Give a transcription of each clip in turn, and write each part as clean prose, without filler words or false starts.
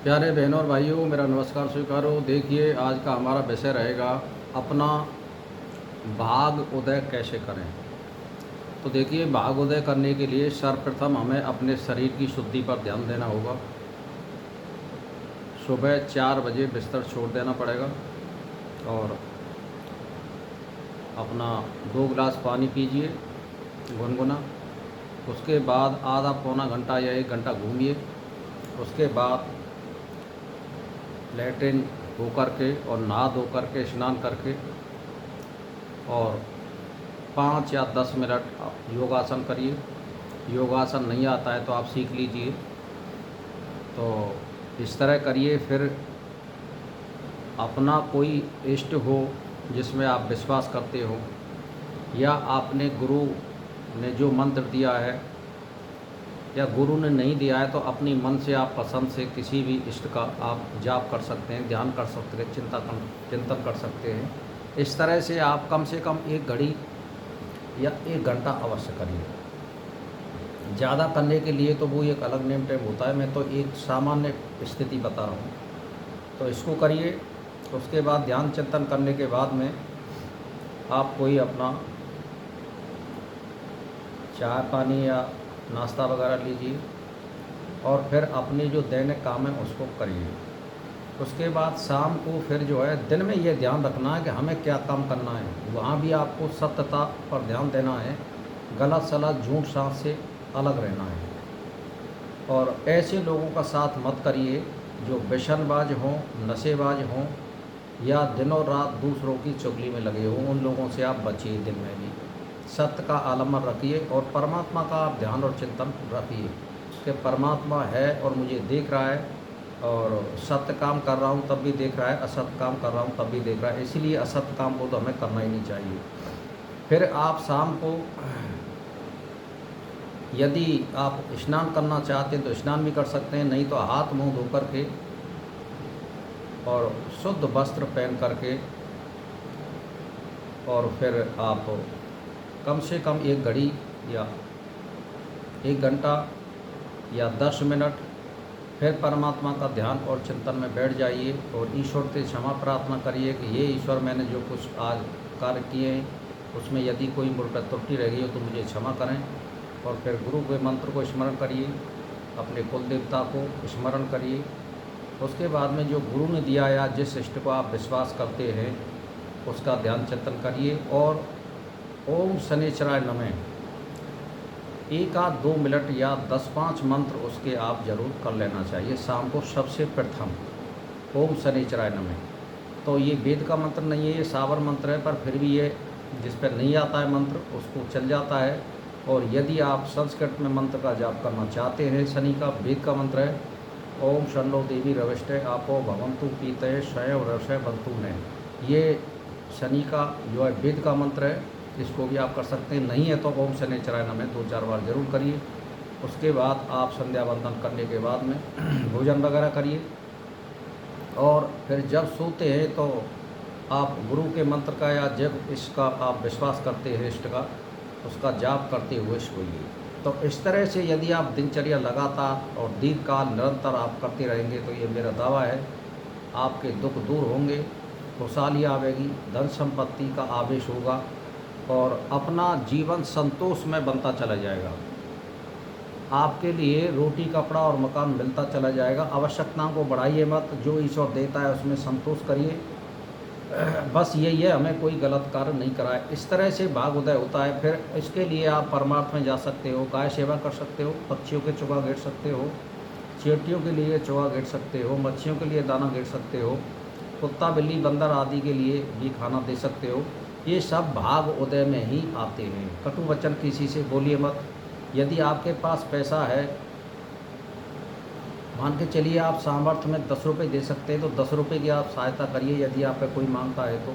प्यारे बहनों और भाइयों, मेरा नमस्कार स्वीकारो। देखिए, आज का हमारा विषय रहेगा अपना भाग उदय कैसे करें। तो देखिए, भाग उदय करने के लिए सर्वप्रथम हमें अपने शरीर की शुद्धि पर ध्यान देना होगा। सुबह 4 बजे बिस्तर छोड़ देना पड़ेगा और अपना 2 गिलास पानी पीजिए गुनगुना। उसके बाद आधा पौना घंटा या 1 घंटा घूमिए। उसके बाद लेटरिन हो कर के और नहा धो करके स्नान करके और 5 या 10 मिनट योगासन करिए। योगासन नहीं आता है तो आप सीख लीजिए। तो इस तरह करिए। फिर अपना कोई इष्ट हो जिसमें आप विश्वास करते हो, या आपने गुरु ने जो मंत्र दिया है या गुरु ने नहीं दिया है, तो अपनी मन से आप पसंद से किसी भी इष्ट का आप जाप कर सकते हैं, ध्यान कर सकते हैं, चिंतन कर सकते हैं। इस तरह से आप कम से कम 1 घड़ी या 1 घंटा अवश्य करिए। ज़्यादा करने के लिए तो वो एक अलग नेम टेम होता है, मैं तो एक सामान्य स्थिति बता रहा हूँ। तो इसको करिए। उसके बाद ध्यान चिंतन करने के बाद में आप कोई अपना चाय पानी या नाश्ता वगैरह लीजिए और फिर अपनी जो दैनिक काम है उसको करिए। उसके बाद शाम को फिर जो है, दिन में ये ध्यान रखना है कि हमें क्या काम करना है, वहाँ भी आपको सत्यता पर ध्यान देना है। गलत सलत झूठ साँस से अलग रहना है। और ऐसे लोगों का साथ मत करिए जो व्यसनबाज हों, नशेबाज हों या दिनों रात दूसरों की चुगली में लगे हों। उन लोगों से आप बचिए। दिन में भी सत्य का आलम्बन रखिए और परमात्मा का आप ध्यान और चिंतन रखिए कि परमात्मा है और मुझे देख रहा है, और सत्य काम कर रहा हूँ तब भी देख रहा है, असत्य काम कर रहा हूँ तब भी देख रहा है। इसीलिए असत्य काम को तो हमें करना ही नहीं चाहिए। फिर आप शाम को यदि आप स्नान करना चाहते हैं तो स्नान भी कर सकते हैं, नहीं तो हाथ मुंह धो कर के और शुद्ध वस्त्र पहन करके और फिर आप कम से कम 1 घड़ी या 1 घंटा या 10 मिनट फिर परमात्मा का ध्यान और चिंतन में बैठ जाइए और ईश्वर से क्षमा प्रार्थना करिए कि ये ईश्वर, मैंने जो कुछ आज कार्य किए हैं उसमें यदि कोई मुझ पर त्रुटि रह गई हो तो मुझे क्षमा करें। और फिर गुरु के मंत्र को स्मरण करिए, अपने कुल देवता को स्मरण करिए। उसके बाद में जो गुरु ने दिया या जिस इष्ट को आप विश्वास करते हैं उसका ध्यान चिंतन करिए और ओम शनिचराय नमः 1 आध 2 मिनट या 10-5 मंत्र उसके आप जरूर कर लेना चाहिए शाम को सबसे प्रथम। ओम शनिचराय नमः। तो ये वेद का मंत्र नहीं है, ये सावर मंत्र है, पर फिर भी ये जिस पर नहीं आता है मंत्र उसको चल जाता है। और यदि आप संस्कृत में मंत्र का जाप करना चाहते हैं, शनि का वेद का मंत्र है ओम शन्नो देवी रविष्टे आपो भवन्तु पीतये स्वयं रसय बंतु ने। ये शनि का जो है वेद का मंत्र है, इसको भी आप कर सकते हैं। नहीं है तो ओम शनिचराय नमः 2-4 बार जरूर करिए। उसके बाद आप संध्या वंदन करने के बाद में भोजन वगैरह करिए और फिर जब सोते हैं तो आप गुरु के मंत्र का या जब इसका आप विश्वास करते हैं इष्ट का, उसका जाप करते हुए सोइए। तो इस तरह से यदि आप दिनचर्या लगातार और दीर्घकाल निरंतर आप करते रहेंगे तो ये मेरा दावा है, आपके दुख दूर होंगे, खुशहाली आवेगी, धन संपत्ति का आवेश होगा और अपना जीवन संतोष में बनता चला जाएगा। आपके लिए रोटी कपड़ा और मकान मिलता चला जाएगा। आवश्यकताओं को बढ़ाइए मत, जो ईश्वर देता है उसमें संतोष करिए। बस यही है, हमें कोई गलत कार्य नहीं कराए। इस तरह से भाग उदय होता है। फिर इसके लिए आप परमार्थ में जा सकते हो, गाय सेवा कर सकते हो, पक्षियों के चोगा घेर सकते हो, चींटियों के लिए चोगा घेर सकते हो, मच्छियों के लिए दाना घेर सकते हो, कुत्ता बिल्ली बंदर आदि के लिए भी खाना दे सकते हो। ये सब भाग उदय में ही आते हैं। कटु वचन किसी से बोलिए मत। यदि आपके पास पैसा है, मान के चलिए आप सामर्थ्य में 10 रुपये दे सकते हैं तो 10 रुपये की आप सहायता करिए यदि आप पे कोई मांगता है तो।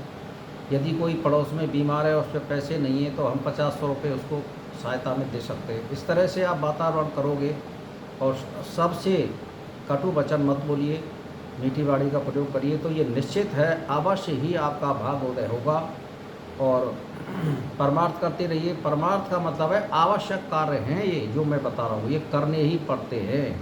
यदि कोई पड़ोस में बीमार है और उस पर पैसे नहीं है तो हम 50-100 रुपये उसको सहायता में दे सकते हैं। इस तरह से आप वातावरण करोगे और सबसे कटु वचन मत बोलिए, मीठी वाणी का प्रयोग करिए, तो ये निश्चित है अवश्य ही आपका भाग उदय होगा। और परमार्थ करते रहिए। परमार्थ का मतलब है आवश्यक कार्य हैं ये जो मैं बता रहा हूँ, ये करने ही पड़ते हैं।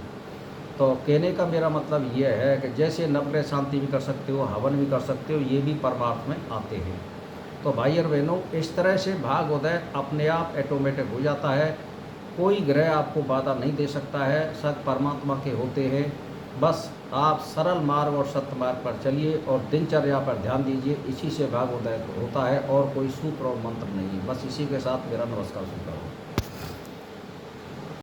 तो कहने का मेरा मतलब ये है कि जैसे नवग्रह शांति भी कर सकते हो, हवन भी कर सकते हो, ये भी परमार्थ में आते हैं। तो भाई और बहनों, इस तरह से भागोदय अपने आप ऑटोमेटिक हो जाता है। कोई ग्रह आपको बाधा नहीं दे सकता है, सब परमात्मा के होते हैं। बस आप सरल मार्ग और सत्य मार्ग पर चलिए और दिनचर्या पर ध्यान दीजिए, इसी से भागोदय होता है और कोई सूत्र और मंत्र नहीं है। बस इसी के साथ मेरा नमस्कार स्वीकार।